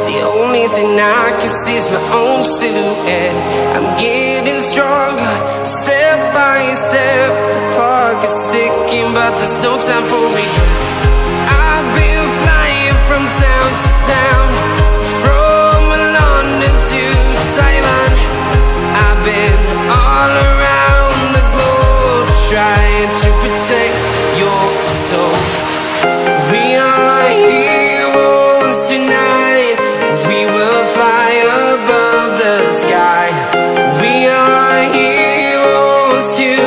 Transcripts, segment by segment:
The only thing I can see is my own silhouette. I'm getting stronger, step by step. The clock is ticking, but there's no time for regrets. I've been flying from town to town, from London to Taiwan. I've been all around the globe, trying to protect your soul. We are heroes tonight. We will fly above the sky. We are heroes tonight.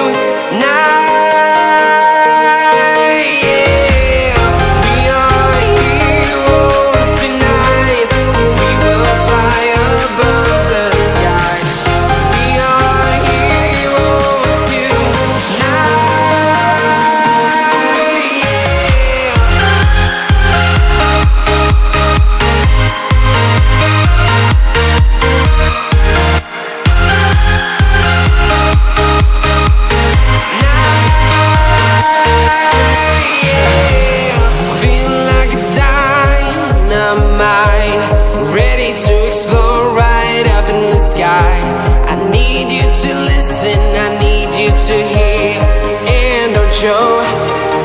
I need you to listen, I need you to hear, and don't show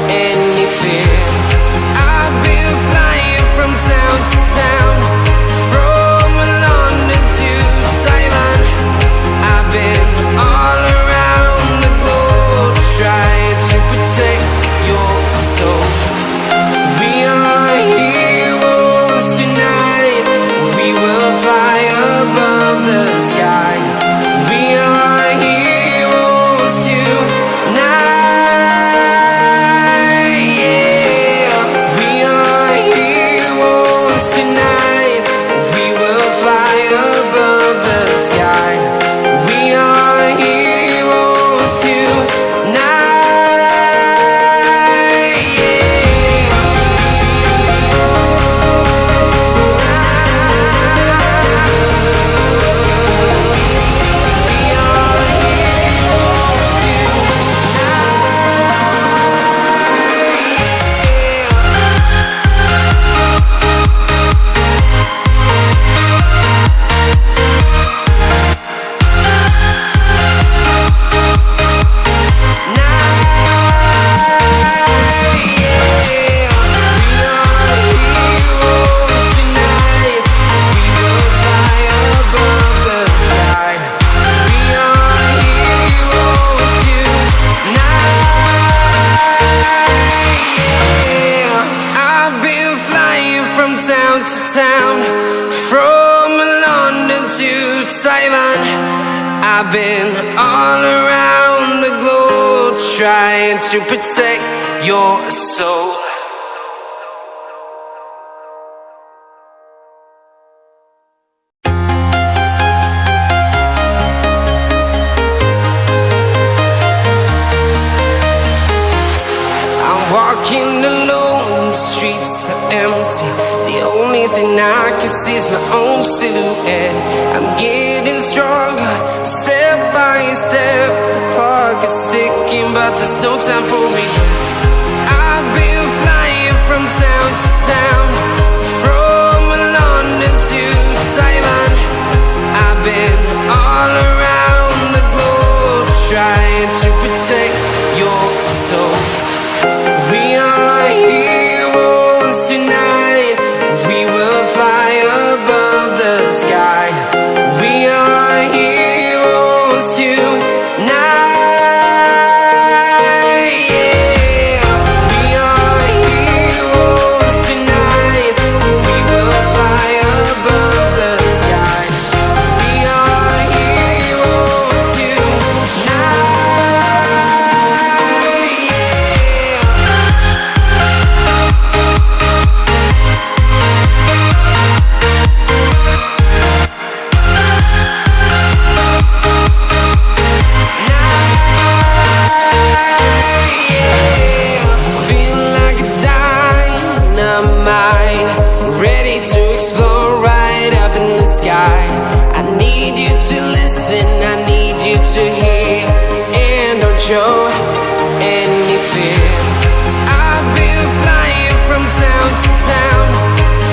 any fear. I've been flying from town to town, from London to Taiwan. I've been all around the globe, trying to protect your soul. We are heroes tonight. We will fly above the sky. We are heroes tonight. Yeah. We are heroes tonight. We will fly above the sky. We are heroes tonight. Town to town, from London to Taiwan. I've been all around the globe, trying to protect your soul. I'm walking alone, the streets are empty. The only thing I can see is my own silhouette. I'm getting stronger, step by step. The clock is ticking, but there's no time for regrets. I've been flying from town to town, from London to Taiwan. I've been all around the globe, trying to protect your soul. We are heroes tonight. We will fly above the sky. We are heroes tonight. Yeah. We are heroes tonight. We will fly above the sky. We are heroes tonight. I need you to listen, I need you to hear, and don't show any fear. I've been flying from town to town,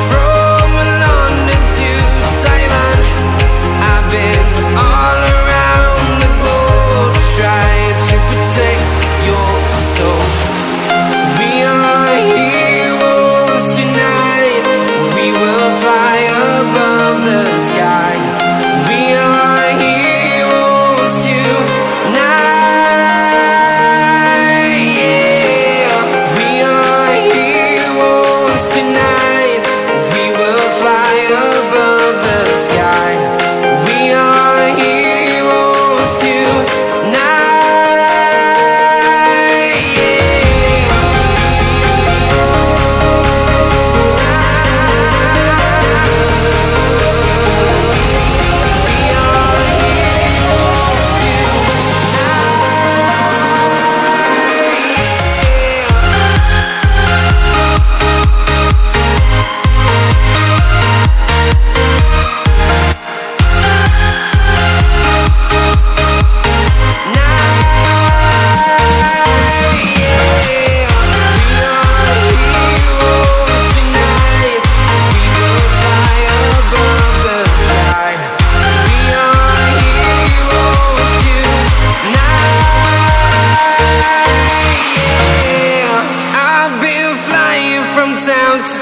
from London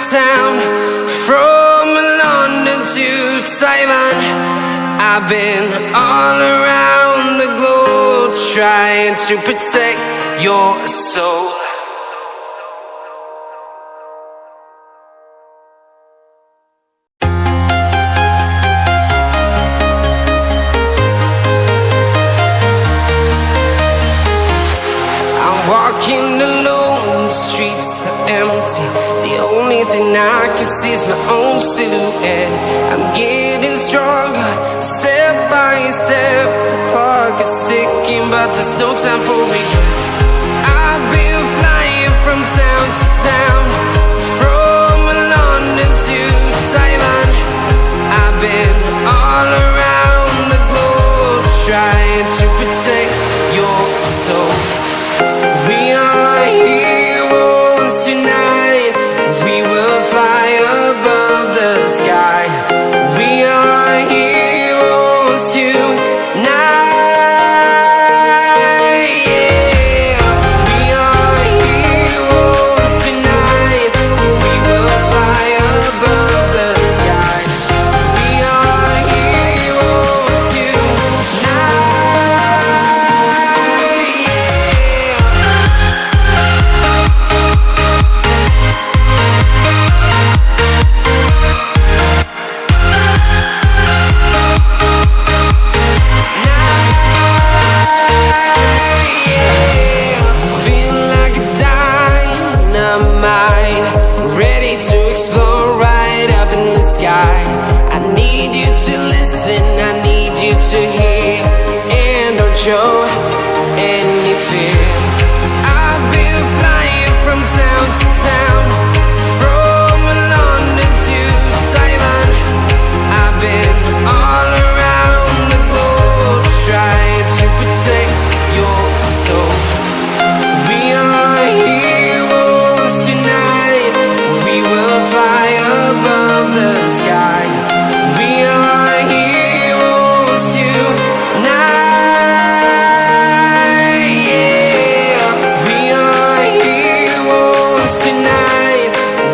town, from London to Taiwan. I've been all around the globe trying to protect your soul. Walking alone, the streets are empty. The only thing I can see is my own silhouette. I'm getting stronger, step by step. The clock is ticking, but there's no time for regrets. I've been flying from town to town, from London to Taiwan. I've been all around the globe trying to protect your soul. We are heroes tonight. We will fly above the sky. We are heroes tonight. Yeah. We are heroes tonight. We will fly above the sky. We are heroes tonight. I need you to listen, I need you to hear, and don't show any fear. I've been flying from town to town, from London to Taiwan. I've been all around the globe trying to protect your soul. We are heroes tonight. We will fly above the sky. We are heroes tonight. Yeah. We are heroes tonight.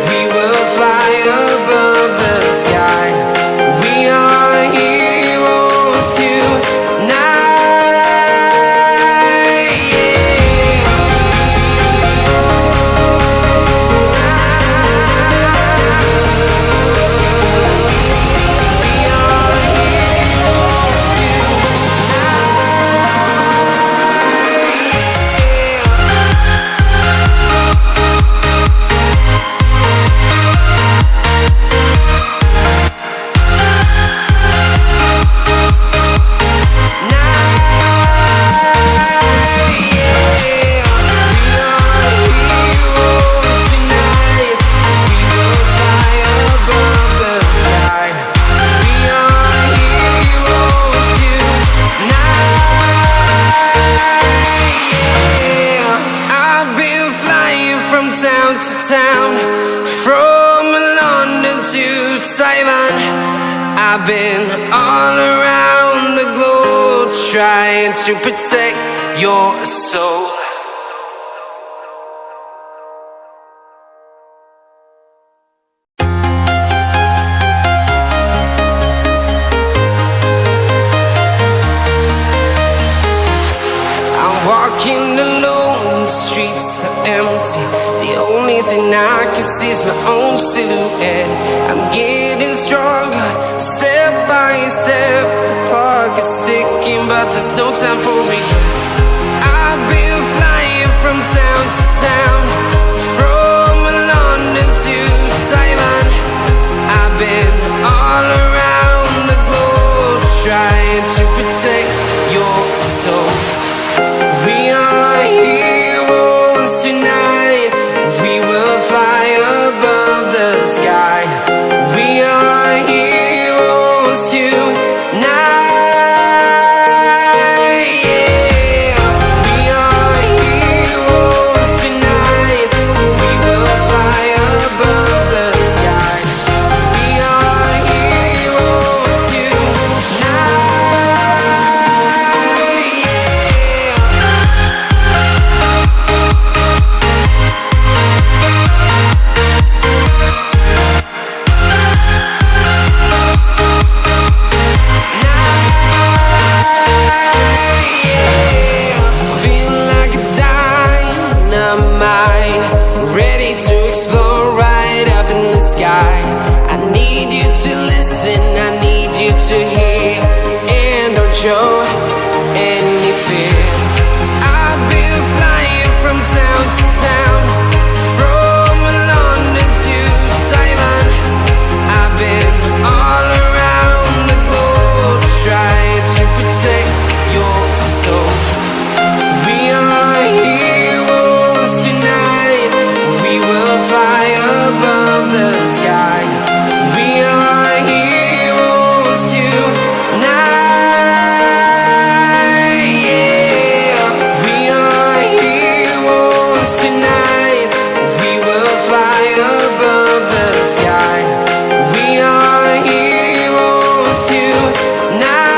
We will fly above the sky. We are heroes tonight. Town to town, from London to Taiwan. I've been all around the globe trying to protect your soul. I'm walking alone, the streets are empty. The only thing I can see is my own silhouette. I'm getting stronger, step by step. The clock is ticking, but there's no time for regrets. I've been flying from town to town, from London to Taiwan. I've been all around the globe trying to protect your soul. We are heroes tonight. We will fly above the sky. We are heroes tonight. Yeah. We are heroes tonight. We will fly above the sky. We are listen, I need you to hear, and don't show any fear. I've been flying from town to town, from London to Taiwan. I've been all around the globe trying to protect your soul. We are heroes tonight, we will fly above the sky. We are heroes tonight, yeah. We are heroes tonight, we will fly above the sky. We are heroes tonight.